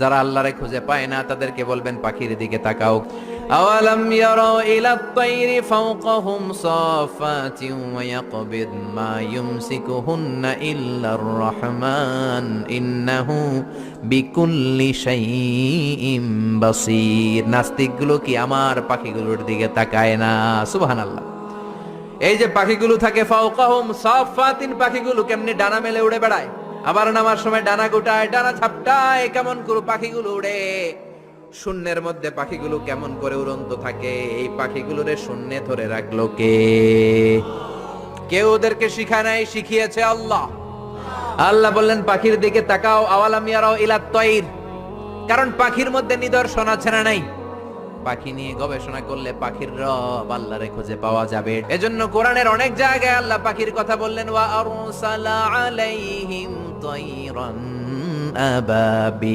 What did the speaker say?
যারা আল্লাহরে খুঁজে পায় না তাদেরকে বলবেন পাখির দিকে তাকাও। আওয়ালাম ইয়ারাউ ইলাত তায়রি ফাওকাহুম সাফাতিন ওয়া ইয়াকবিদ মা ইউমসিকুহুন্না ইল্লার রহমান ইন্নাহু বিকুল্লি শাইইন বাসীর। নাস্তিকগুলো কি আমার পাখিগুলোর দিকে তাকায় না? সুবহানাল্লাহ। এই যে পাখিগুলো থাকে ফাওকাহুম সাফাতিন, পাখিগুলো কেমনে ডানা মেলে উড়ে বেড়ায়, আবার নামার সময় ডানা গোটায়, ডানা ঝাপটায়, কেমন করে পাখিগুলো উড়ে। শূন্যের মধ্যে পাখিগুলো কেমন করে উড়ন্ত থাকে, এই পাখিগুলোরে শূন্যে ধরে রাখলো কে? কেউ ওদেরকে শিখায় নাই, শিখিয়েছে আল্লাহ। আল্লাহ বললেন পাখির দিকে তাকাও। আওয়ালাম ইয়ারাউ ইলাত তায়র, কারণ পাখির মধ্যে নিদর্শন আছে না নাই? পাখি নিয়ে গবেষণা করলে পাখির রব আল্লাহরে খুঁজে পাওয়া যাবে। এজন্য কোরআনের অনেক জায়গায় আল্লাহ পাখির কথা বললেন, ওয়া আরসালা আলাইহিম তায়রান আবাবি।